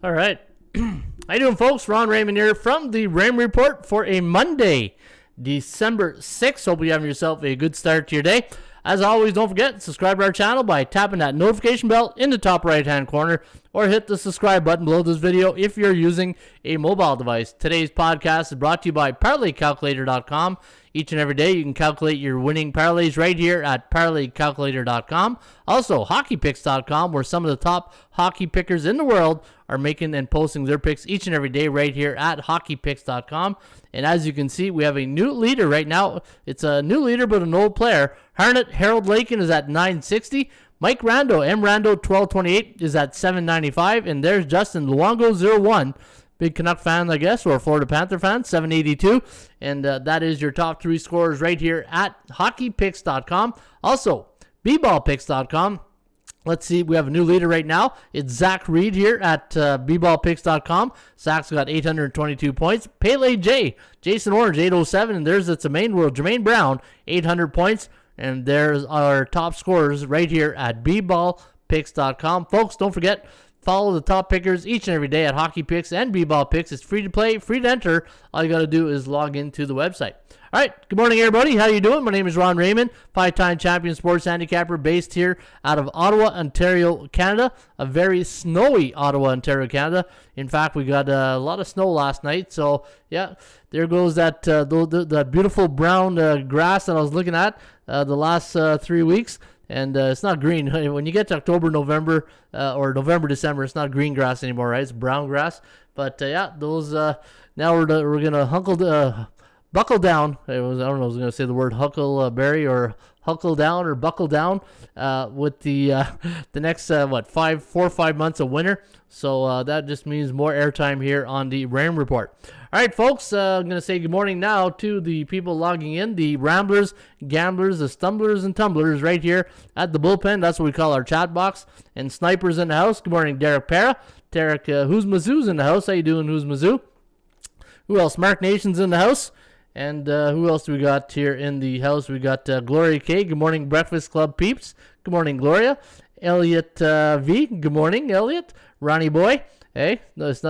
All right. How you doing, folks? Ron Raymond here from the Raymond Report for a Monday, December 6th. Hope you're having yourself a good start to your day. As always, don't forget, subscribe to our channel by tapping that notification bell in the top right-hand corner, or hit the subscribe button below this video if you're using a mobile device. Today's podcast is brought to you by ParlayCalculator.com. Each and every day, you can calculate your winning parlays right here at ParlayCalculator.com. Also, HockeyPicks.com, where some of the top hockey pickers in the world are making and posting their picks each and every day right here at HockeyPicks.com. And as you can see, we have a new leader right now. It's a new leader, but an old player. Harold Lakin is at 960. Mike Rando, M. Rando, 1228 is at 795. And there's Justin Luongo01. Big Canuck fan, I guess, or Florida Panther fan, 782. And that is your top three scorers right here at HockeyPicks.com. Also, bballpicks.com. Let's see, we have a new leader right now. It's Zach Reed here at bballpicks.com. Zach's got 822 points. Pele J, Jason Orange, 807. And there's It's a Main World, Jermaine Brown, 800 points. And there's our top scorers right here at bballpicks.com. Folks, don't forget, follow the top pickers each and every day at Hockey Picks and B-Ball Picks. It's free to play, free to enter. All you got to do is log into the website. All right, good morning, everybody. How you doing? My name is Ron Raymond, five-time champion sports handicapper based here out of Ottawa, Ontario, Canada. A very snowy Ottawa, Ontario, Canada. In fact, we got a lot of snow last night. So, yeah, there goes that beautiful brown grass that I was looking at the last 3 weeks. And it's not green. When you get to October, November, or November, December, it's not green grass anymore, right? It's brown grass. But, yeah, those, now we're going to buckle down. I don't know, I was going to say the word huckleberry or huckle down or buckle down with the next, 4 or 5 months of winter. So that just means more airtime here on the Ram Report. All right, folks, I'm going to say good morning now to the people logging in, the Ramblers, Gamblers, the Stumblers, and Tumblers right here at the bullpen. That's what we call our chat box. And Snipers in the house. Good morning, Derek Para. Derek, Who's Mizzou's in the house. How you doing, Who's Mizzou? Who else? Mark Nation's in the house. And who else do we got here in the house? We got Gloria K. Good morning, Breakfast Club peeps. Good morning, Gloria. Elliot V. Good morning, Elliot. Ronnie Boy. Hey, no, it's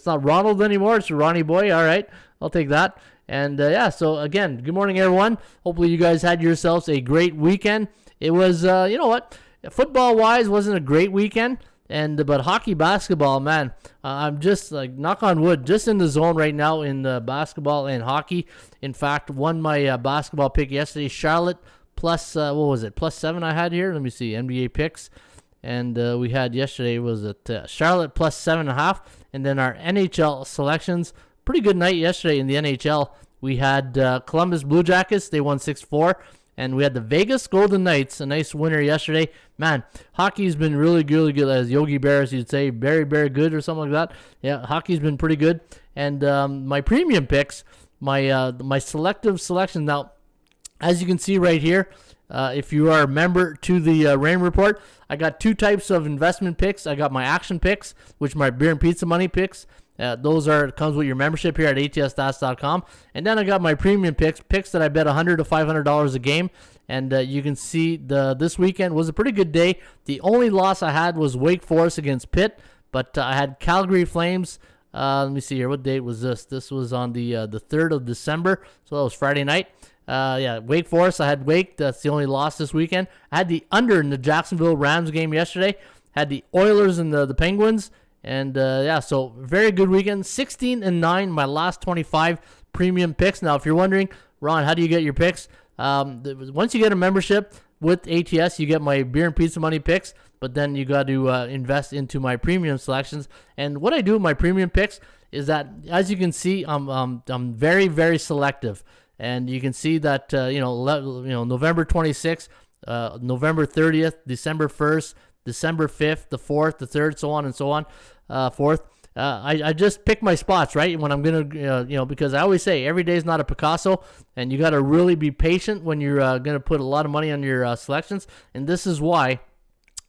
not Ronald anymore. It's Ronnie Boy. All right, I'll take that. And yeah, so again, good morning, everyone. Hopefully you guys had yourselves a great weekend. It was, you know what, football-wise, wasn't a great weekend. But hockey, basketball, man, I'm just like, knock on wood, just in the zone right now in basketball and hockey. In fact, won my basketball pick yesterday. Charlotte plus, what was it, +7 I had here? Let me see, NBA picks. And we had yesterday, was it Charlotte plus 7.5. And then our NHL selections, pretty good night yesterday in the NHL. We had Columbus Blue Jackets, they won 6-4. And we had the Vegas Golden Knights, a nice winner yesterday. Man, hockey's been really, really good, as Yogi Berra you'd say, very, very good or something like that. Yeah, hockey's been pretty good. And my premium picks, my selective selection. Now, as you can see right here, if you are a member to the Rain Report, I got two types of investment picks. I got my action picks, which are my beer and pizza money picks. Those comes with your membership here at ATSstats.com. And then I got my premium picks that I bet $100 to $500 a game. And you can see this weekend was a pretty good day. The only loss I had was Wake Forest against Pitt, but I had Calgary Flames. Let me see here. What date was this? This was on the 3rd of December, so that was Friday night. Yeah, Wake Forest. I had Wake. That's the only loss this weekend. I had the under in the Jacksonville Rams game yesterday. Had the Oilers and the Penguins. And, yeah, so very good weekend. 16-9, my last 25 premium picks. Now, if you're wondering, Ron, how do you get your picks? Once you get a membership with ATS, you get my beer and pizza money picks, but then you got to invest into my premium selections. And what I do with my premium picks is that, as you can see, I'm very, very selective. And you can see that, November 26th, November 30th, December 1st, December 5th, the 4th, the 3rd, so on and so on, 4th. I just pick my spots, right, when I'm going to, because I always say every day is not a Picasso, and you got to really be patient when you're going to put a lot of money on your selections. And this is why,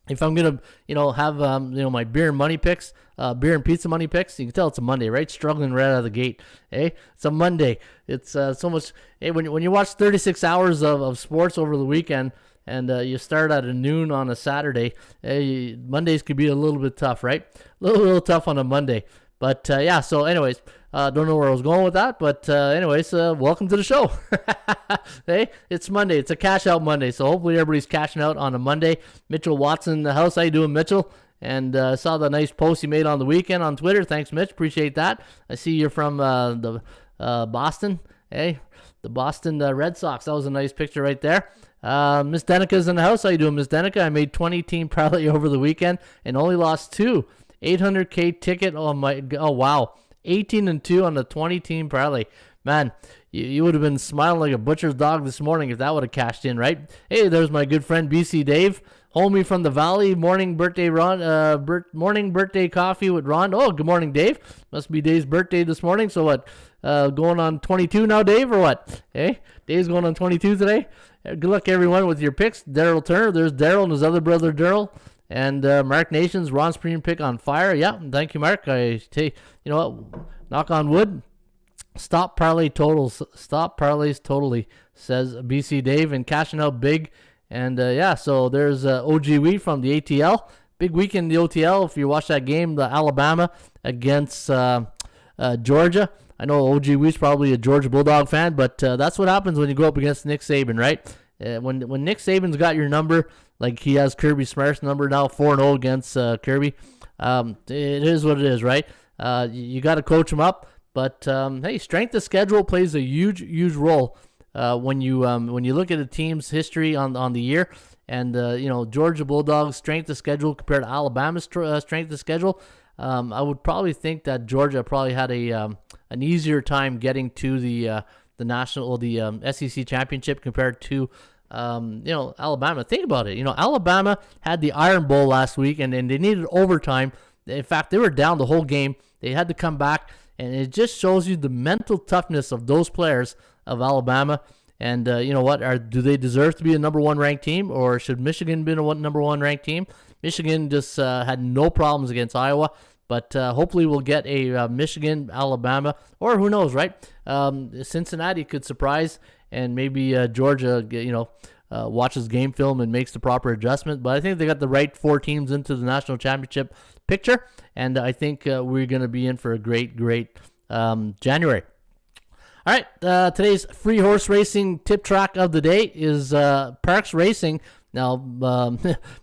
if I'm going to, have, my beer and money picks, beer and pizza money picks, you can tell it's a Monday, right? Struggling right out of the gate, It's a Monday. It's so much, when you watch 36 hours of sports over the weekend, and you start at noon on a Saturday, Mondays could be a little bit tough, right? A little tough on a Monday. But yeah, so anyways, don't know where I was going with that, but anyways, welcome to the show. Hey, it's Monday. It's a cash out Monday, so hopefully everybody's cashing out on a Monday. Mitchell Watson in the house. How you doing, Mitchell? And I saw the nice post you made on the weekend on Twitter. Thanks, Mitch. Appreciate that. I see you're from the Boston. Hey, the Boston Red Sox. That was a nice picture right there. Miss Denica's in the house. How you doing, Miss Denica? I made 20-team parlay over the weekend and only lost 2. 800K ticket. Oh wow. 18-2 on the 20-team parlay. Man, you would have been smiling like a butcher's dog this morning if that would have cashed in, right? Hey, there's my good friend BC Dave, homie from the Valley. Morning birthday, Ron. Morning birthday coffee with Ron. Oh, good morning, Dave. Must be Dave's birthday this morning. So what? Going on 22 now, Dave, or what? Hey, Dave's going on 22 today. Good luck, everyone, with your picks. Daryl Turner. There's Daryl and his other brother, Daryl. And Mark Nations, Ron's premium pick on fire. Yeah, thank you, Mark. You know what? Knock on wood. Stop parlays totally, says BC Dave, and cashing out big. And yeah, so there's OG Wee from the ATL. Big week in the OTL. If you watch that game, the Alabama against Georgia. I know OG Wee's probably a Georgia Bulldog fan, but that's what happens when you go up against Nick Saban, right? When Nick Saban's got your number, like he has Kirby Smart's number now, 4-0 against Kirby, it is what it is, right? You got to coach him up, but hey, strength of schedule plays a huge role when you look at a team's history on the year, and Georgia Bulldogs strength of schedule compared to Alabama's strength of schedule. I would probably think that Georgia probably had an easier time getting to the national or the SEC championship compared to Alabama. Think about it. Alabama had the Iron Bowl last week, and they needed overtime. In fact, they were down the whole game. They had to come back, and it just shows you the mental toughness of those players of Alabama. And you know what? Do they deserve to be a number 1 ranked team, or should Michigan be a number 1 ranked team? Michigan just had no problems against Iowa, but hopefully we'll get a Michigan, Alabama, or who knows, right? Cincinnati could surprise, and maybe Georgia, watches game film and makes the proper adjustment. But I think they got the right 4 teams into the national championship picture, and I think we're going to be in for a great January. All right, today's free horse racing tip track of the day is Parx Racing. Now,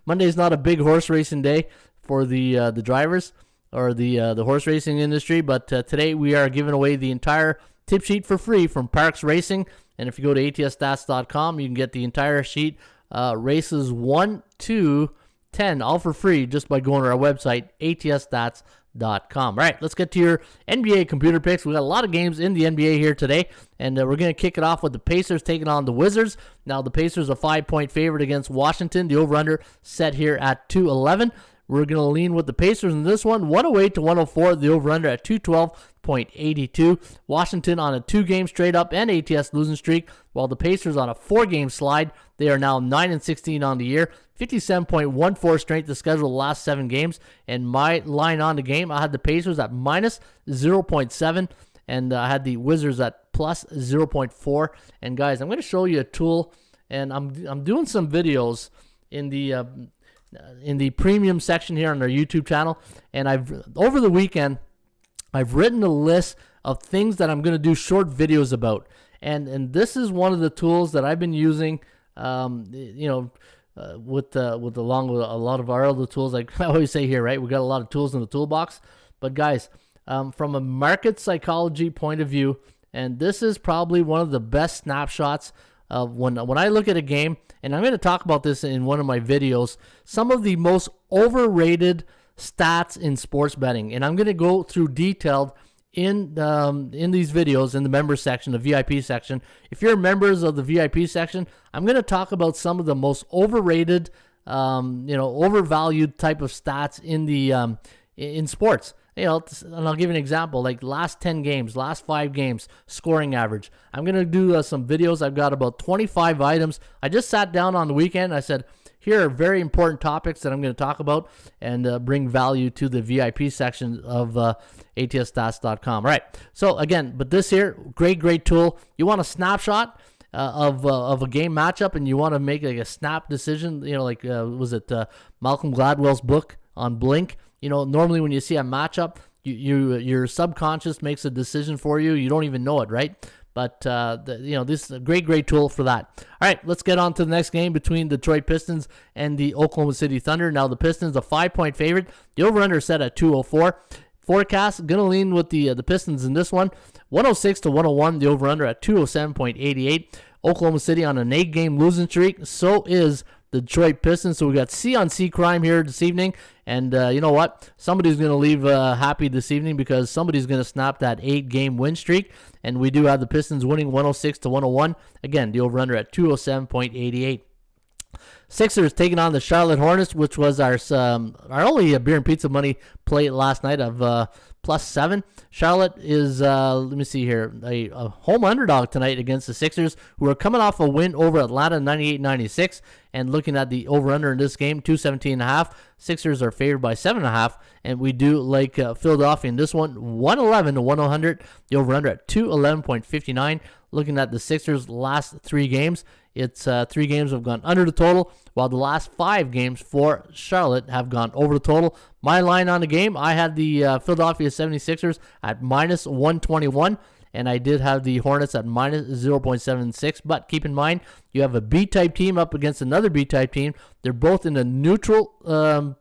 Monday's not a big horse racing day for the drivers or the horse racing industry, but today we are giving away the entire tip sheet for free from Parx Racing. And if you go to atsstats.com, you can get the entire sheet, races 1 to 10, all for free just by going to our website, atsstats.com. All right, let's get to your NBA computer picks. We got a lot of games in the NBA here today, and we're going to kick it off with the Pacers taking on the Wizards. Now, the Pacers are a 5-point favorite against Washington. The over-under set here at 211. We're going to lean with the Pacers in this one. 108 to 104. The over-under at 212.82. Washington on a 2-game straight-up and ATS losing streak, while the Pacers on a 4-game slide. They are now 9-16 on the year. 57.14 strength of schedule the last 7 games. And my line on the game, I had the Pacers at minus 0.7. And I had the Wizards at plus 0.4. And guys, I'm going to show you a tool. And I'm doing some videos in the premium section here on our YouTube channel, and over the weekend I've written a list of things that I'm going to do short videos about, and this is one of the tools that I've been using, along with a lot of our other tools. Like I always say here, right? We got a lot of tools in the toolbox, but guys, from a market psychology point of view, and this is probably one of the best snapshots of when I look at a game, and I'm going to talk about this in one of my videos, some of the most overrated stats in sports betting, and I'm going to go through detailed in these videos in the members section, the VIP section. If you're members of the VIP section, I'm going to talk about some of the most overrated, overvalued type of stats in the in sports. And I'll give you an example, like last 10 games, last 5 games, scoring average. I'm going to do some videos. I've got about 25 items. I just sat down on the weekend. I said, here are very important topics that I'm going to talk about and bring value to the VIP section of atsstats.com. All right. So again, but this here, great tool. You want a snapshot? of a game matchup and you want to make like a snap decision, like was it Malcolm Gladwell's book on Blink? Normally when you see a matchup, your subconscious makes a decision for you. You don't even know it, right? But this is a great tool for that. All right, let's get on to the next game between the Detroit Pistons and the Oklahoma City Thunder. Now the Pistons a 5-point favorite. The over/under set at 204. Forecast gonna lean with the Pistons in this one. 106 to 101. The over/under at 207.88. Oklahoma City on an 8-game losing streak. So is the Detroit Pistons. So we got C-on-C crime here this evening. And you know what? Somebody's going to leave happy this evening because somebody's going to snap that 8-game win streak. And we do have the Pistons winning 106 to 101. Again, the over/under at 207.88. Sixers taking on the Charlotte Hornets, which was our only beer and pizza money play last night of +7. Charlotte is, let me see here, a home underdog tonight against the Sixers, who are coming off a win over Atlanta 98-96. And looking at the over/under in this game, 217.5. Sixers are favored by 7.5. And we do like Philadelphia in this one, 111 to 100. The over/under at 211.59. Looking at the Sixers' last 3 games, it's 3 games have gone under the total, while the last 5 games for Charlotte have gone over the total. My line on the game, I had the Philadelphia 76ers at -121, and I did have the Hornets at -0.76. But keep in mind, you have a B-type team up against another B-type team. They're both in a neutral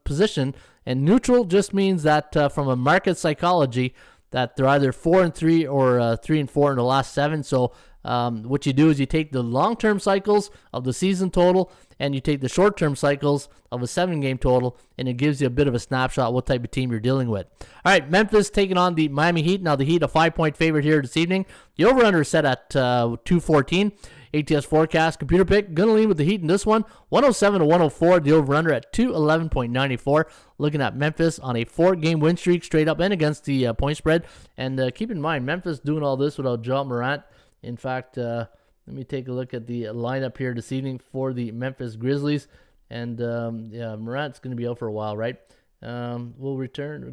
position, and neutral just means that from a market psychology, that they're either 4-3 or 3-4 in the last 7. So what you do is you take the long-term cycles of the season total and you take the short-term cycles of a 7-game total, and it gives you a bit of a snapshot what type of team you're dealing with. All right, Memphis taking on the Miami Heat. Now the Heat a 5-point favorite here this evening. The over/under is set at 214. ATS Forecast Computer Pick gonna lean with the Heat in this one, 107 to 104. The over/under at 211.94. Looking at Memphis on a 4-game win streak straight up and against the point spread. And keep in mind, Memphis doing all this without Ja Morant. In fact, let me take a look at the lineup here this evening for the Memphis Grizzlies. And Morant's going to be out for a while, right? We'll return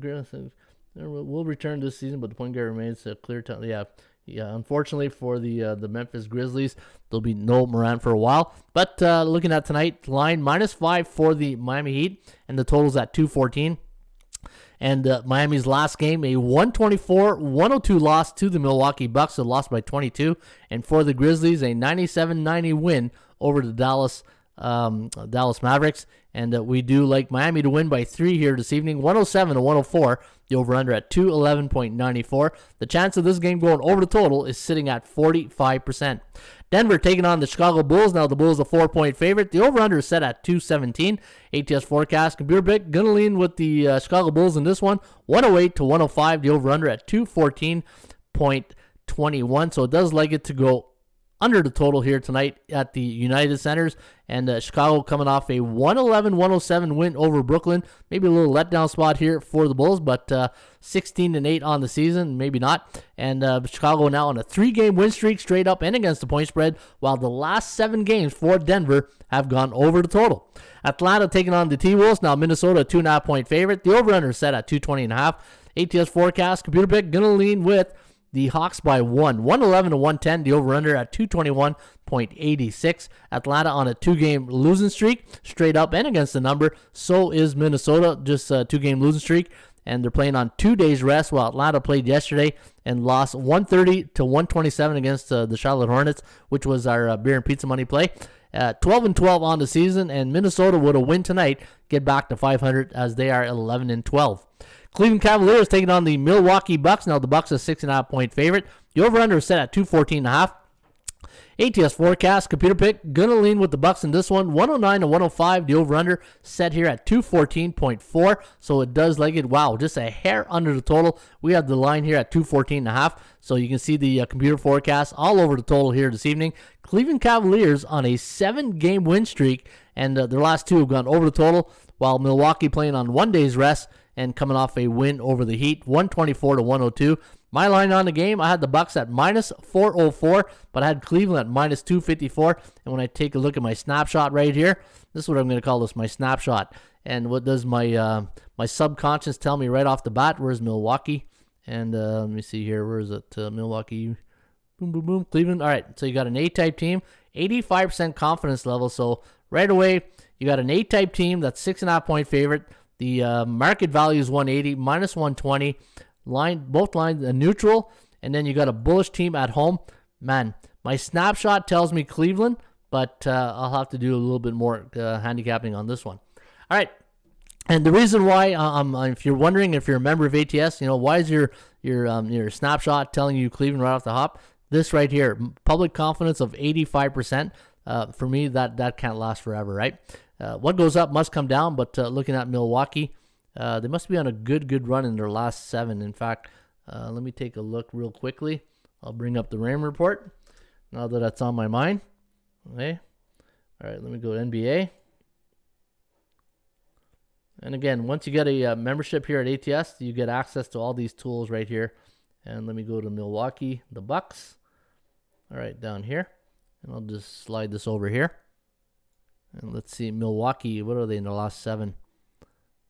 this season, but the point guard remains a clear time. Yeah. Unfortunately for the Memphis Grizzlies, there'll be no Morant for a while. But looking at tonight, line -5 for the Miami Heat, and the total's at 214. And Miami's last game, a 124-102 loss to the Milwaukee Bucks, so lost by 22. And for the Grizzlies, a 97-90 win over the Dallas Mavericks. And we do like Miami to win by 3 here this evening, 107 to 104. The over/under at 211.94. The chance of this game going over the total is sitting at 45%. Denver taking on the Chicago Bulls. Now the Bulls a 4-point favorite. The over/under is set at 217. ATS Forecast Computer Pick gonna lean with the Chicago Bulls in this one, 108 to 105. The over/under at 214.21. So it does like it to go under the total here tonight at the United Centers. And Chicago coming off a 111-107 win over Brooklyn. Maybe a little letdown spot here for the Bulls, but 16-8 on the season, maybe not. And Chicago now on a 3-game win streak straight up and against the point spread, while the last 7 games for Denver have gone over the total. Atlanta taking on the T-Wolves. Now Minnesota a 2.5-point favorite. The over/under set at 220.5. ATS Forecast Computer Pick gonna lean with the Hawks by 111 to 110. The over/under at 221.86. Atlanta on a 2-game losing streak, straight up and against the number. So is Minnesota, just a 2-game losing streak, and they're playing on 2 days rest. While Atlanta played yesterday and lost 130 to 127 against the Charlotte Hornets, which was our beer and pizza money play. 12-12 on the season, and Minnesota would have win tonight, get back to 500 as they are 11-12. Cleveland Cavaliers taking on the Milwaukee Bucks. Now the Bucks a 6.5-point favorite. The over/under is set at 214.5. ATS Forecast Computer Pick gonna lean with the Bucks in this one, 109 to 105. The over/under set here at 214.4. So it does like it. Wow, just a hair under the total. We have the line here at 214.5. So you can see the computer forecast all over the total here this evening. Cleveland Cavaliers on a 7-game win streak, and their last 2 have gone over the total, while Milwaukee playing on 1 day's rest and coming off a win over the Heat, 124 to 102. My line on the game, I had the Bucks at -404, but I had Cleveland at -254. And when I take a look at my snapshot right here, this is what I'm going to call this, my snapshot. And what does my subconscious tell me right off the bat? Where's Milwaukee? And let me see here. Where is it? Milwaukee. Boom, boom, boom. Cleveland. All right, so you got an A-type team, 85% confidence level. So right away, you got an A-type team that's 6.5-point favorite. The market value is 180, minus 120. Both lines are neutral, and then you got a bullish team at home. Man, my snapshot tells me Cleveland, but I'll have to do a little bit more handicapping on this one. All right. And the reason why, if you're wondering, if you're a member of ATS, why is your snapshot telling you Cleveland right off the hop? This right here, public confidence of 85%. For me, that can't last forever, right? What goes up must come down. But looking at Milwaukee, they must be on a good run in their last 7. In fact, let me take a look real quickly. I'll bring up the Raymond report now that that's on my mind. Okay. All right, let me go to NBA. And again, once you get a membership here at ATS, you get access to all these tools right here. And let me go to Milwaukee, the Bucks. All right, down here. And I'll just slide this over here. And let's see, Milwaukee, what are they in the last 7?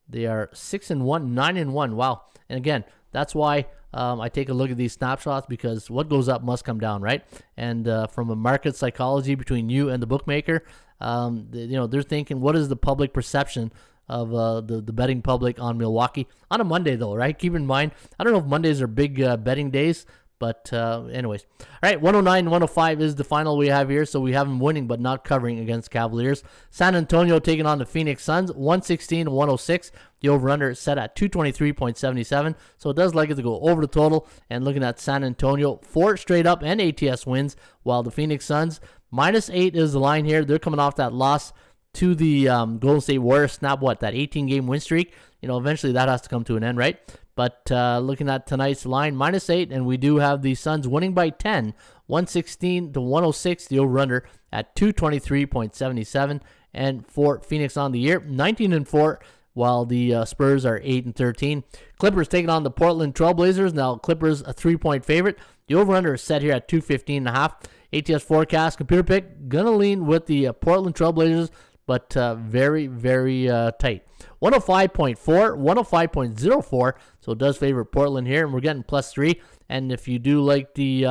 They are 6-1, 9-1. Wow. And again, that's why I take a look at these snapshots, because what goes up must come down, right? And from a market psychology between you and the bookmaker, they're thinking, what is the public perception of the betting public on Milwaukee on a Monday, though, right? Keep in mind, I don't know if Mondays are big betting days, but anyways. All right, 109-105 is the final we have here, so we have them winning but not covering against Cavaliers. San Antonio taking on the Phoenix Suns, 116-106. The over-under is set at 223.77, so it does like it to go over the total. And looking at San Antonio, 4 straight up and ATS wins, while the Phoenix Suns, -8 is the line here. They're coming off that loss to the Golden State Warriors. Snap that 18-game win streak. Eventually that has to come to an end, right? But looking at tonight's line, -8, and we do have the Suns winning by 10, 116-106, the over-under at 223.77. And for Phoenix on the year, 19-4, while the Spurs are 8-13. Clippers taking on the Portland Trailblazers. Now, Clippers a 3-point favorite. The over-under is set here at 215.5. ATS forecast, computer pick, gonna lean with the Portland Trailblazers, but very, very tight. 105.4, 105.04, so it does favor Portland here, and we're getting +3. And if you do like the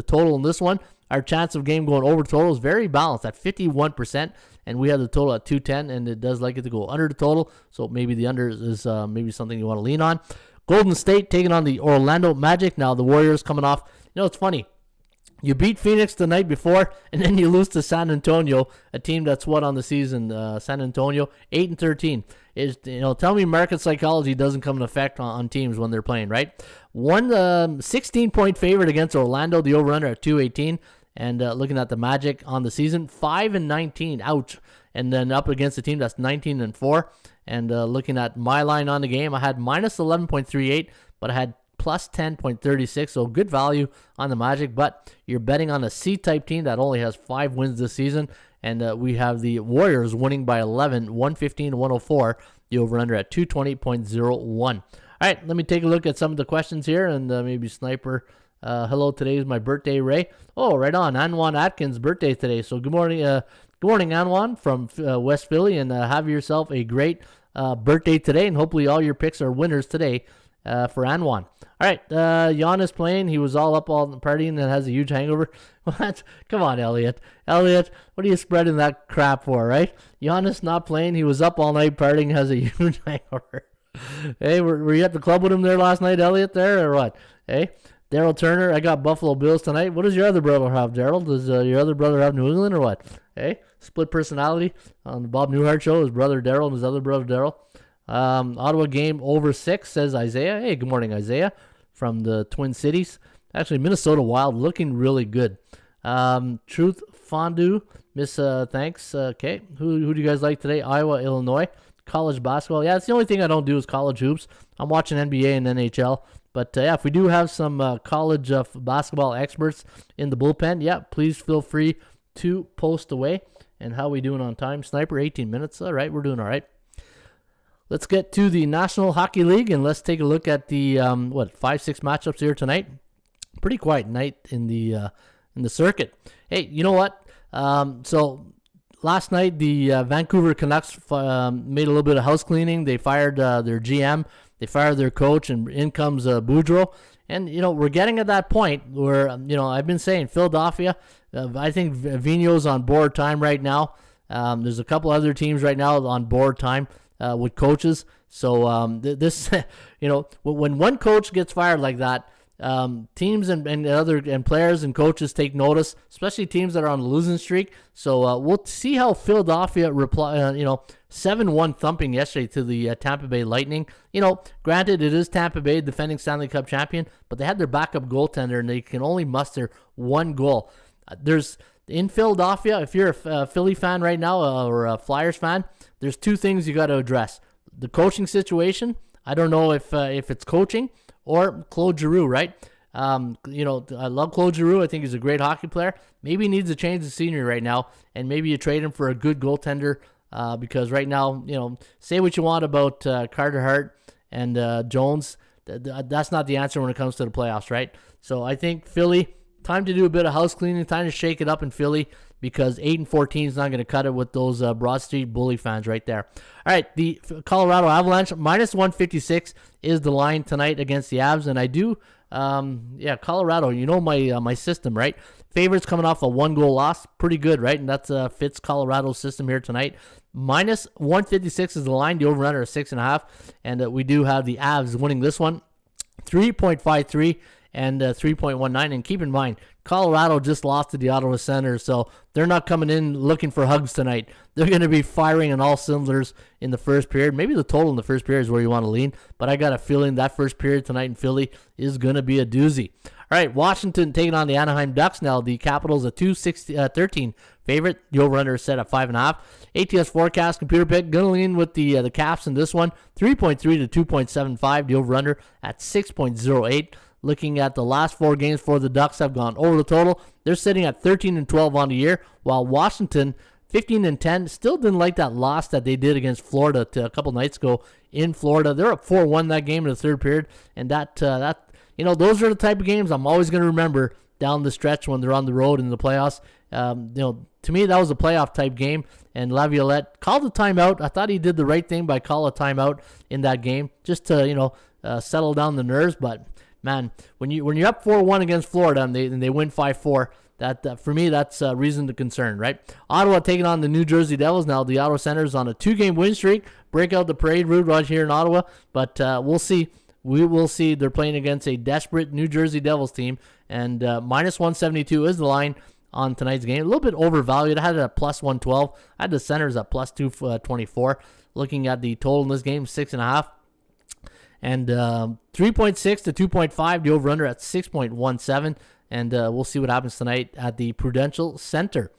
total in this one, our chance of game going over total is very balanced at 51%, and we have the total at 210, and it does like it to go under the total, so maybe the under is maybe something you want to lean on. Golden State taking on the Orlando Magic. Now the Warriors coming off, it's funny. You beat Phoenix the night before, and then you lose to San Antonio, a team that's what on the season? San Antonio, 8-13. Tell me market psychology doesn't come in effect on teams when they're playing, right? 16-point favorite against Orlando, the over-under at 218. And looking at the Magic on the season, 5-19, ouch. And then up against a team that's 19-4. And looking at my line on the game, I had -11.38, but I had +10.36, so good value on the Magic, but you're betting on a C-type team that only has 5 wins this season, and we have the Warriors winning by 11, 115-104, the over-under at 220.01. All right, let me take a look at some of the questions here, and maybe Sniper, hello, today is my birthday, Ray. Oh, right on, Anwan Atkins' birthday today, so good morning, Anwan from West Philly, and have yourself a great birthday today, and hopefully all your picks are winners today for Anwan. All right, Giannis playing. He was all up all partying and has a huge hangover. What? Come on, Elliot. Elliot, what are you spreading that crap for, right? Giannis not playing. He was up all night partying, has a huge hangover. Hey, were you at the club with him there last night, Elliot, there, or what? Hey, Daryl Turner, I got Buffalo Bills tonight. What does your other brother have, Daryl? Does your other brother have New England or what? Hey, split personality on the Bob Newhart show. His brother Daryl and his other brother Daryl. Ottawa game over 6, says Isaiah. Hey, good morning, Isaiah, from the Twin Cities. Actually, Minnesota Wild looking really good. Truth Fondue, Miss, thanks. Okay, who do you guys like today? Iowa, Illinois. College basketball. Yeah, it's the only thing I don't do is college hoops. I'm watching NBA and NHL. But, yeah, if we do have some college basketball experts in the bullpen, yeah, please feel free to post away. And how we doing on time? Sniper, 18 minutes. All right, we're doing all right. Let's get to the National Hockey League, and let's take a look at the 5-6 matchups here tonight. Pretty quiet night in the circuit. Hey, you know what? So last night the Vancouver Canucks made a little bit of house cleaning. They fired their GM, they fired their coach, and in comes Boudreau. And, we're getting at that point where, I've been saying Philadelphia, I think Vigneault's on board time right now. There's a couple other teams right now on board time with coaches. So this, when one coach gets fired like that, teams and players and coaches take notice, especially teams that are on a losing streak. So we'll see how Philadelphia reply. 7-1 thumping yesterday to the Tampa Bay Lightning. Granted, it is Tampa Bay, defending Stanley Cup champion, but they had their backup goaltender and they can only muster one goal. In Philadelphia, if you're a Philly fan right now or a Flyers fan, there's two things you got to address: the coaching situation. I don't know if it's coaching or Claude Giroux, right? I love Claude Giroux. I think he's a great hockey player. Maybe he needs to change the scenery right now, and maybe you trade him for a good goaltender because right now, say what you want about Carter Hart and Jones. That's not the answer when it comes to the playoffs, right? So I think Philly, time to do a bit of house cleaning, time to shake it up in Philly because 8-14 is not going to cut it with those Broad Street Bully fans right there. All right, the Colorado Avalanche, minus 156 is the line tonight against the Avs, and I do, Colorado, my system, right? Favorites coming off a one-goal loss, pretty good, right? And that fits Colorado's system here tonight. Minus 156 is the line, the over-under is 6.5, and we do have the Avs winning this one, 3.53 and 3.19. And keep in mind, Colorado just lost to the Ottawa Senators, so they're not coming in looking for hugs tonight. They're going to be firing on all cylinders in the first period. Maybe the total in the first period is where you want to lean, but I got a feeling that first period tonight in Philly is going to be a doozy. All right, Washington taking on the Anaheim Ducks now. The Capitals a 2.13 favorite. The over-under is set at 5.5. ATS forecast, computer pick, going to lean with the Caps in this one. 3.3 to 2.75. The over-under at 6.08. Looking at the last four games for the Ducks have gone over the total. They're sitting at 13-12 on the year, while Washington 15-10 still didn't like that loss that they did against Florida a couple nights ago in Florida. They're up 4-1 that game in the third period, and that those are the type of games I'm always going to remember down the stretch when they're on the road in the playoffs. To me, that was a playoff type game, and Laviolette called a timeout. I thought he did the right thing by calling a timeout in that game just to settle down the nerves, but man, when you're up 4-1 against Florida and they win 5-4, that for me that's a reason to concern, right? Ottawa taking on the New Jersey Devils now. The Ottawa Senators on a 2-game win streak, break out the parade route right here in Ottawa, but we'll see. We will see. They're playing against a desperate New Jersey Devils team, and minus 172 is the line on tonight's game. A little bit overvalued. I had it at plus 112. I had the Senators at plus 224. Looking at the total in this game, 6.5. And 3.6 to 2.5, the over-under at 6.17. And we'll see what happens tonight at the Prudential Center.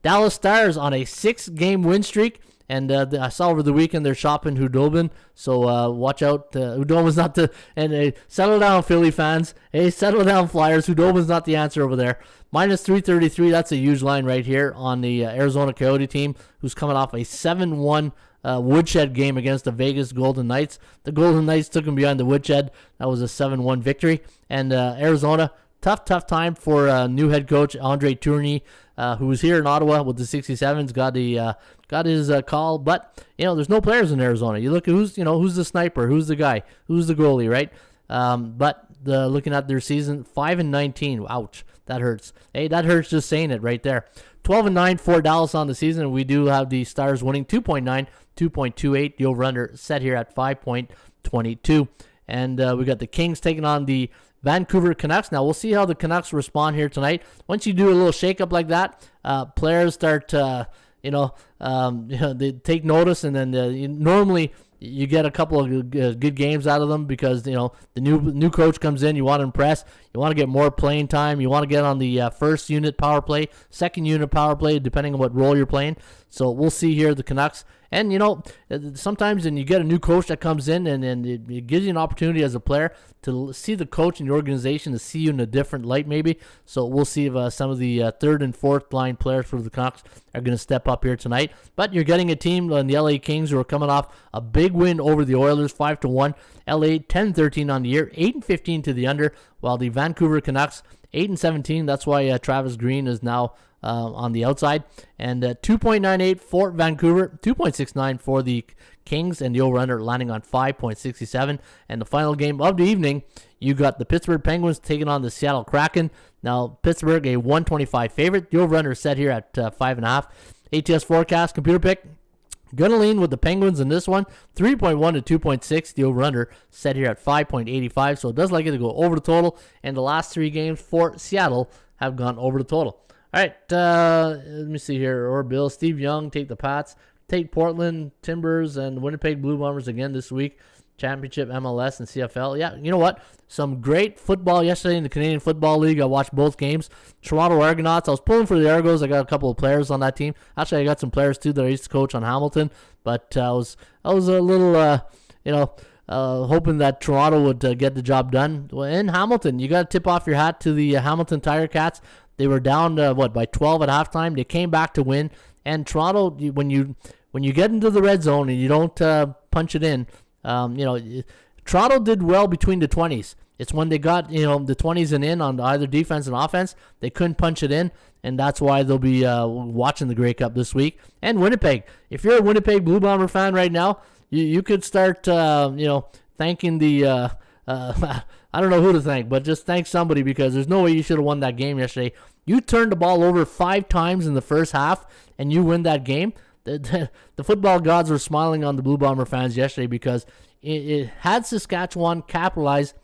Dallas Stars on a 6-game win streak. And I saw over the weekend they're shopping Hudobin. So watch out. Hudobin's not the... And settle down, Philly fans. Hey, settle down, Flyers. Hudobin's not the answer over there. Minus 333, that's a huge line right here on the Arizona Coyote team, who's coming off a 7-1 woodshed game against the Vegas Golden Knights. The Golden Knights took them behind the woodshed. That was a 7-1 victory. And Arizona, tough time for new head coach Andre Tourigny, who was here in Ottawa with the 67s. Got his call, but there's no players in Arizona. You look at who's the sniper, who's the guy, who's the goalie, right? But looking at their season, 5-19. Ouch, that hurts. Hey, that hurts just saying it right there. 12-9 for Dallas on the season, and we do have the Stars winning 2.9, 2.28. The over-under set here at 5.22. And we got the Kings taking on the Vancouver Canucks. Now, we'll see how the Canucks respond here tonight. Once you do a little shake-up like that, players start, they take notice, and then normally you get a couple of good games out of them because, the new coach comes in. You want to impress. You want to get more playing time. You want to get on the first unit power play, second unit power play, depending on what role you're playing. So we'll see here the Canucks. And, sometimes when you get a new coach that comes in and it gives you an opportunity as a player to see the coach and the organization to see you in a different light maybe. So we'll see if some of the third and fourth line players for the Canucks are going to step up here tonight. But you're getting a team in the LA Kings who are coming off a big win over the Oilers, 5-1. LA 10-13 on the year, 8-15 to the under, while the Vancouver Canucks 8-17. That's why Travis Green is now on the outside. And 2.98 for Vancouver, 2.69 for the Kings, and the over-under landing on 5.67. And the final game of the evening, you got the Pittsburgh Penguins taking on the Seattle Kraken. Now, Pittsburgh, a 125 favorite. The over-under is set here at 5.5. ATS forecast, computer pick. Gonna lean with the Penguins in this one. 3.1 to 2.6. The over-under set here at 5.85. So it does like it to go over the total. And the last 3 games for Seattle have gone over the total. All right, let me see here. Or Bill, Steve Young, take the Pats. Take Portland Timbers and Winnipeg Blue Bombers again this week. Championship, MLS, and CFL. Yeah, you know what? Some great football yesterday in the Canadian Football League. I watched both games. Toronto Argonauts. I was pulling for the Argos. I got a couple of players on that team. Actually, I got some players too that I used to coach on Hamilton. But I was a little, hoping that Toronto would get the job done. Well, in Hamilton, you got to tip off your hat to the Hamilton Tiger Cats. They were down by 12 at halftime. They came back to win. And Toronto, when you get into the red zone and you don't punch it in, Toronto did well between the 20s. It's when they got the 20s and in on either defense and offense, they couldn't punch it in, and that's why they'll be watching the Grey Cup this week. And Winnipeg, if you're a Winnipeg Blue Bomber fan right now, you could start thanking the I don't know who to thank, but just thank somebody, because there's no way you should have won that game yesterday. You turned the ball over 5 times in the first half, and you win that game. The football gods were smiling on the Blue Bomber fans yesterday, because it had Saskatchewan capitalize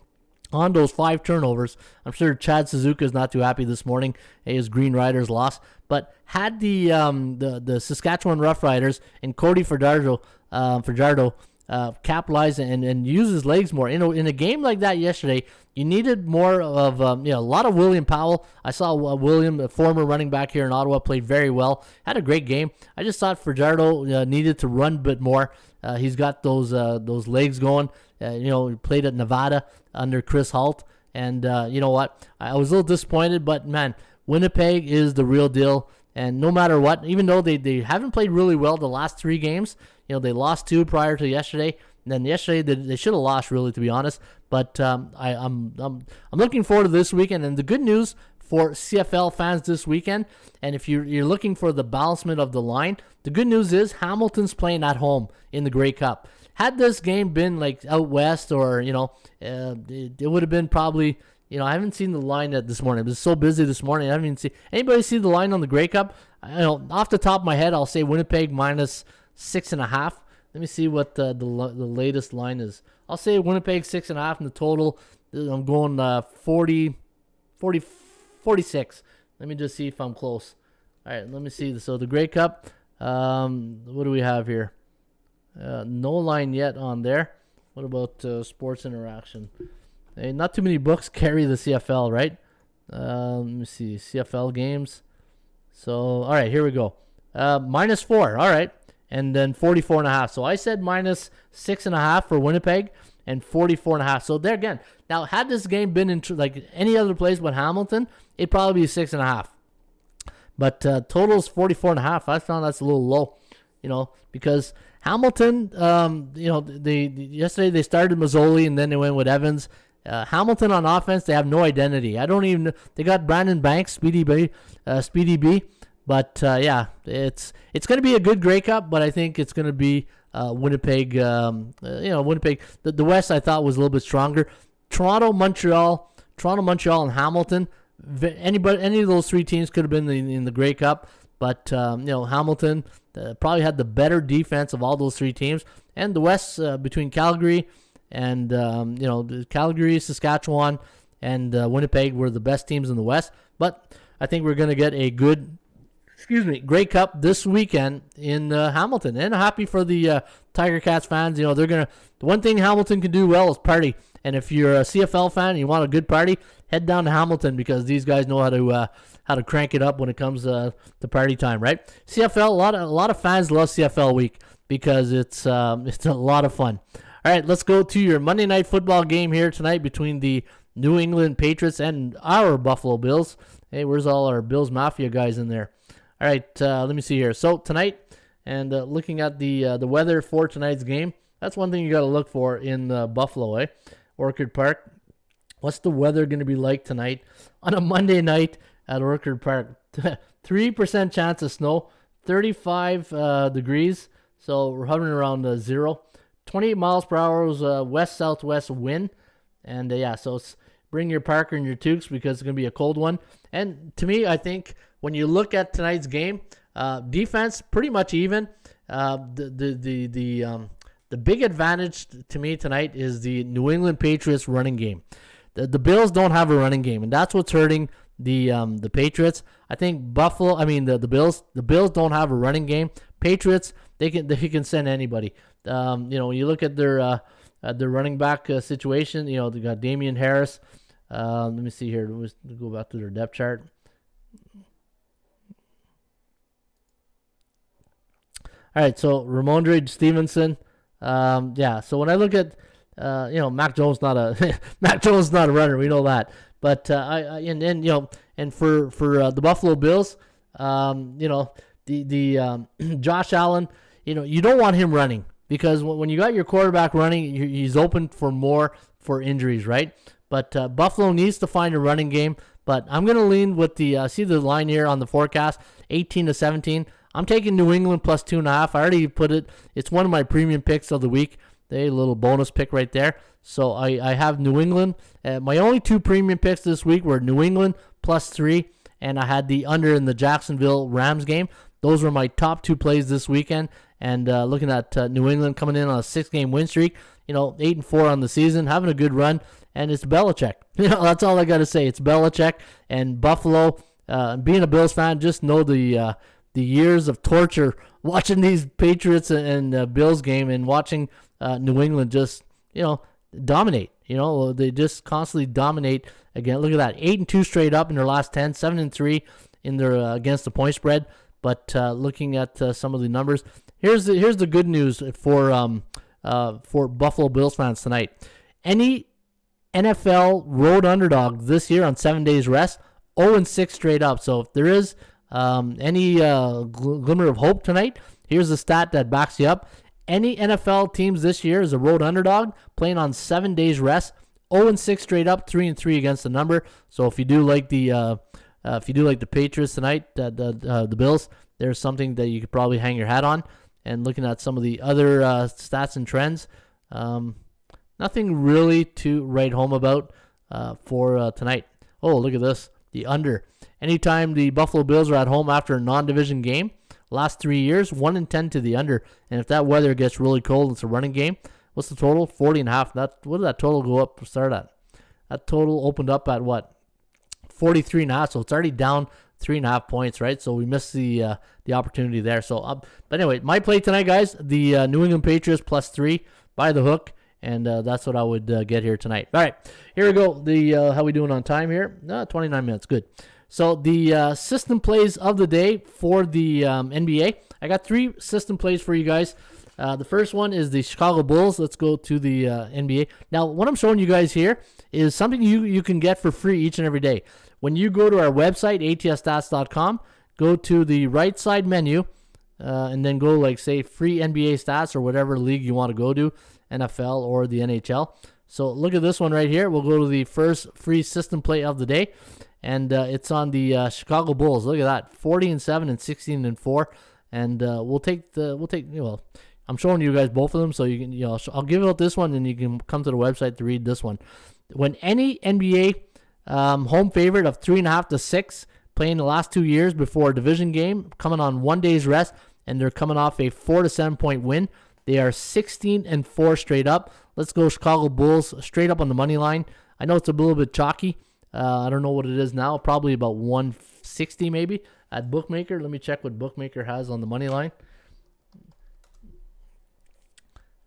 on those 5 turnovers. I'm sure Chad Suzuka is not too happy this morning. His Green Riders lost. But had the Saskatchewan Roughriders and Cody Fajardo capitalize and use his legs more. In a game like that yesterday, you needed more of a lot of William Powell. I saw William, a former running back here in Ottawa, played very well. Had a great game. I just thought Fajardo needed to run a bit more. He's got those legs going. He played at Nevada under Chris Halt. And you know what? I was a little disappointed, but man, Winnipeg is the real deal. And no matter what, even though they haven't played really well the last 3 games, they lost 2 prior to yesterday. And then yesterday they should have lost, really, to be honest. But I'm looking forward to this weekend. And the good news for CFL fans this weekend, and if you're looking for the balancement of the line, the good news is Hamilton's playing at home in the Grey Cup. Had this game been like out west, or it would have been probably. I haven't seen the line this morning. It was so busy this morning. I haven't even seen anybody see the line on the Grey Cup. Off the top of my head, I'll say Winnipeg minus 6.5. Let me see what the latest line is. I'll say Winnipeg 6.5 in the total. I'm going 46. Let me just see if I'm close. All right, let me see. So the Grey Cup, what do we have here? No line yet on there. What about Sports Interaction? Hey, not too many books carry the CFL, right? Let me see. CFL games. So, all right, here we go. -4. All right. And then 44.5. So I said minus 6.5 for Winnipeg and 44.5. So there again. Now, had this game been in like any other place but Hamilton, it'd probably be 6.5. But total's 44.5. I found that's a little low, because Hamilton, yesterday they started Mazzoli and then they went with Evans. Hamilton on offense, they have no identity. I don't even. They got Brandon Banks, Speedy B. But it's going to be a good Grey Cup. But I think it's going to be Winnipeg. Winnipeg. The West I thought was a little bit stronger. Toronto, Montreal, and Hamilton. Any of those 3 teams could have been in the Grey Cup. But Hamilton probably had the better defense of all those 3 teams. And the West between Calgary and Calgary, Saskatchewan, and Winnipeg were the best teams in the West. But I think we're going to get a good, Grey Cup this weekend in Hamilton. And happy for the Tiger Cats fans. The one thing Hamilton can do well is party. And if you're a CFL fan and you want a good party, head down to Hamilton, because these guys know how to crank it up when it comes to party time, right? CFL, a lot of fans love CFL week because it's a lot of fun. All right, let's go to your Monday Night Football game here tonight between the New England Patriots and our Buffalo Bills. Hey, where's all our Bills Mafia guys in there? All right, let me see here. So tonight, and looking at the weather for tonight's game, that's one thing you got to look for in Buffalo, Orchard Park. What's the weather going to be like tonight on a Monday night at Orchard Park? 3% chance of snow, 35 degrees, so we're hovering around 0. 28 miles per hour is west-southwest wind. And so bring your Parker and your toques because it's going to be a cold one. And to me, I think when you look at tonight's game, defense pretty much even. The big advantage to me tonight is the New England Patriots running game. The Bills don't have a running game, and that's what's hurting the Patriots. I think the Bills don't have a running game. Patriots, they can send anybody. When you look at their running back situation, they got Damian Harris. Let me see here. Let's go back to their depth chart. All right, so Ramondre Stevenson. So when I look at Mac Jones not a Mac Jones not a runner, we know that. But and for the Buffalo Bills, Josh Allen, you don't want him running because when you got your quarterback running, he's open for injuries, right? But Buffalo needs to find a running game. But I'm going to lean with see the line here on the forecast, 18-17. I'm taking New England plus 2.5. I already put it. It's one of my premium picks of the week. A little bonus pick right there. So I have New England. My only 2 premium picks this week were New England plus 3, and I had the under in the Jacksonville Rams game. Those were my top 2 plays this weekend. And looking at New England coming in on a 6-game win streak, 8-4 on the season, having a good run, and it's Belichick. That's all I got to say. It's Belichick and Buffalo. Being a Bills fan, just know the years of torture watching these Patriots and Bills game and watching New England just, dominate. They just constantly dominate. Again, look at that. 8-2 straight up in their last 10, 7-3 in their against the point spread. But looking at some of the numbers, here's the good news for Buffalo Bills fans tonight. Any NFL road underdog this year on 7 days rest, 0-6 straight up. So if there is any glimmer of hope tonight, here's the stat that backs you up. Any NFL teams this year is a road underdog playing on 7 days rest, 0-6 straight up, 3-3 against the number. So if you do like the Patriots tonight, the Bills, there's something that you could probably hang your hat on. And looking at some of the other stats and trends, nothing really to write home about for tonight. Oh, look at this, the under. Anytime the Buffalo Bills are at home after a non-division game, last 3 years, 1-10 to the under. And if that weather gets really cold, it's a running game. What's the total? 40.5. What did that total go up to start at? That total opened up at what? 43.5. So it's already down 3.5 points, right? So we missed the opportunity there. So, but anyway, my play tonight, guys, the New England Patriots plus 3 by the hook. And that's what I would get here tonight. All right, here we go. How we doing on time here? 29 minutes. Good. So the system plays of the day for the NBA. I got 3 system plays for you guys. The first one is the Chicago Bulls. Let's go to the NBA. Now, what I'm showing you guys here is something you can get for free each and every day. When you go to our website, atsstats.com, go to the right side menu, and then go say free NBA stats or whatever league you want to go to, NFL or the NHL. So look at this one right here. We'll go to the first free system play of the day. And it's on the Chicago Bulls. Look at that, 40-7 and 16-4. And we'll take. I'm showing you guys both of them, so you can. I'll give out this one, and you can come to the website to read this one. When any NBA home favorite of 3.5 to 6 playing the last 2 years before a division game, coming on 1 day's rest, and they're coming off a 4 to 7 point win. They are 16-4 straight up. Let's go Chicago Bulls straight up on the money line. I know it's a little bit chalky. I don't know what it is now. Probably about 160 maybe at Bookmaker. Let me check what Bookmaker has on the money line.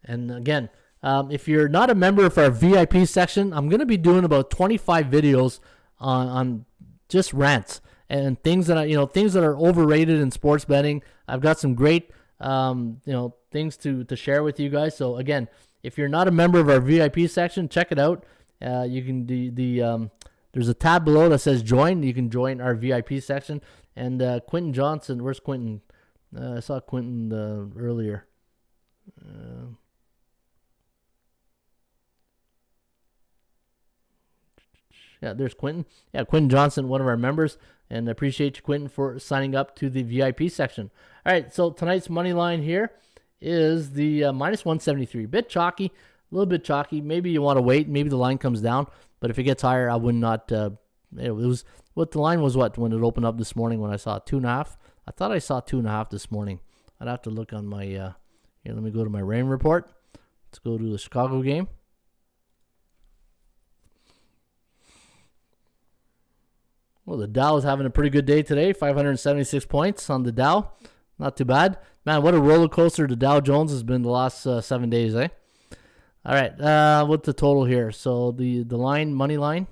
And again, if you're not a member of our VIP section, I'm going to be doing about 25 videos on just rants and things that are overrated in sports betting. I've got some great things to share with you guys. So again, if you're not a member of our VIP section, check it out. You can there's a tab below that says join. You can join our VIP section. And Quentin Johnson, where's Quentin? I saw Quentin earlier. Yeah, there's Quentin. Yeah, Quentin Johnson, one of our members. And I appreciate you, Quentin, for signing up to the VIP section. All right, so tonight's money line here is the minus 173. Bit chalky, a little bit chalky. Maybe you want to wait. Maybe the line comes down. But if it gets higher, I would not. It was what the line was. What when it opened up this morning when I saw 2.5. I thought I saw 2.5 this morning. I'd have to look on my. Here, let me go to my rain report. Let's go to the Chicago game. Well, the Dow is having a pretty good day today. 576 points on the Dow. Not too bad. Man, what a roller coaster the Dow Jones has been the last 7 days, eh? All right, what's the total here? So the line, money line.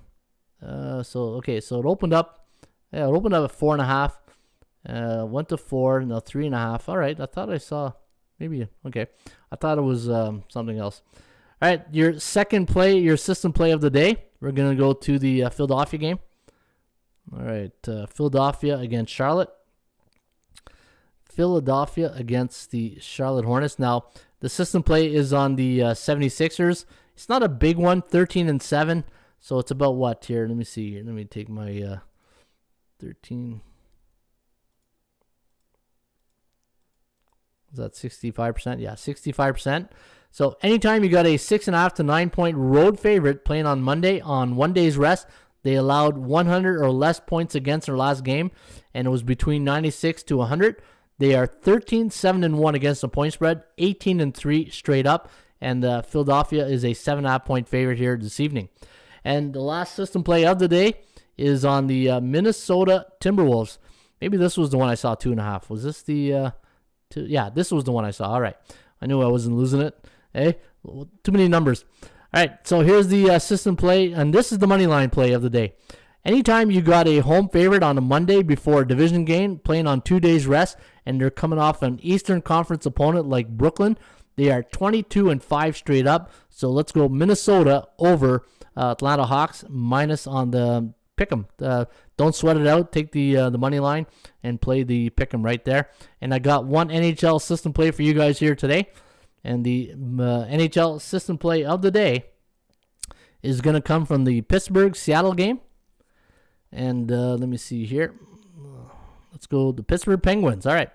So it opened up. Yeah, it opened up at 4.5. Went to 4, now 3.5. All right, I thought I saw maybe. Okay, I thought it was something else. All right, your second play, your system play of the day. We're gonna go to the Philadelphia game. All right, Philadelphia against Charlotte. Philadelphia against the Charlotte Hornets. Now, the system play is on the 76ers. It's not a big one, 13-7. So it's about what here? Let me see here. Let me take my 13. Is that 65%? Yeah, 65%. So anytime you got a 6.5 to 9 point road favorite playing on Monday on 1 day's rest, they allowed 100 or less points against their last game, and it was between 96 to 100. They are 13-7-1 against the point spread, 18-3 straight up, and Philadelphia is a 7.5 point favorite here this evening. And the last system play of the day is on the Minnesota Timberwolves. Maybe this was the one I saw 2.5. Was this the two? Yeah, this was the one I saw. All right. I knew I wasn't losing it. Hey, too many numbers. All right, so here's the system play, and this is the money line play of the day. Anytime you got a home favorite on a Monday before a division game, playing on 2 days rest, and they're coming off an Eastern Conference opponent like Brooklyn, they are 22-5 straight up. So let's go Minnesota over Atlanta Hawks minus on the pick'em. Don't sweat it out. Take the money line and play the pick'em right there. And I got one NHL system play for you guys here today. And the NHL system play of the day is going to come from the Pittsburgh-Seattle game. And let me see here. Let's go the Pittsburgh Penguins. All right.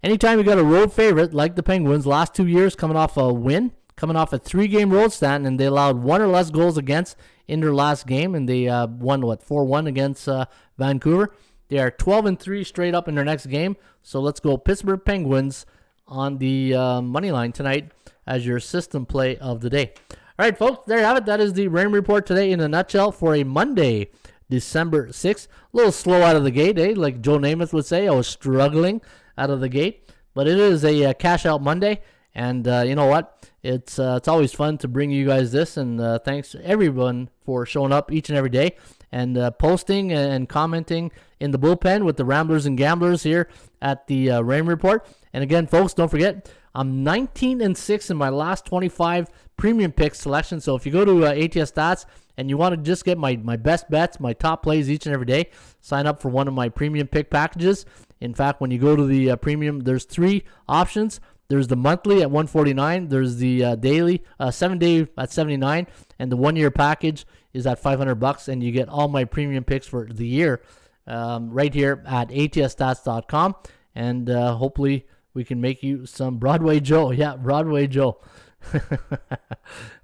Anytime you got a road favorite like the Penguins, last 2 years coming off a win, coming off a 3-game road stand, and they allowed 1 or less goals against in their last game, and they won, 4-1 against Vancouver. They are 12-3 straight up in their next game. So let's go Pittsburgh Penguins on the money line tonight as your system play of the day. All right, folks, there you have it. That is the rain report today in a nutshell for a Monday, December 6th. A little slow out of the gate, eh? Like Joe Namath would say, I was struggling out of the gate. But it is a cash out Monday, and you know what? It's always fun to bring you guys this, and thanks to everyone for showing up each and every day and posting and commenting in the bullpen with the Ramblers and Gamblers here at the Rain Report. And again, folks, don't forget, I'm 19-6 in my last 25 premium pick selection. So if you go to ATS Stats and you want to just get my best bets, my top plays each and every day, sign up for one of my premium pick packages. In fact, when you go to the premium, there's 3 options. There's the monthly at $149. There's the daily, 7-day at $79, and the 1-year package is at $500. And you get all my premium picks for the year right here at atsstats.com. And hopefully we can make you some Broadway Joe. Yeah, Broadway Joe.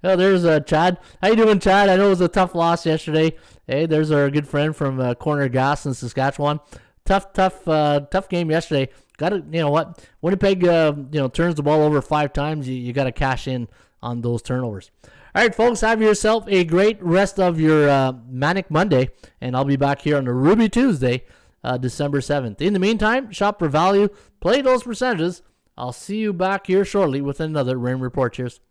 Oh, there's Chad. How you doing, Chad? I know it was a tough loss yesterday. Hey, there's our good friend from Corner Gas in Saskatchewan. Tough game yesterday. Got to, you know what? Winnipeg, turns the ball over 5 times. You got to cash in on those turnovers. All right, folks, have yourself a great rest of your Manic Monday, and I'll be back here on a Ruby Tuesday, December 7th. In the meantime, shop for value, play those percentages. I'll see you back here shortly with another Rain Report. Cheers.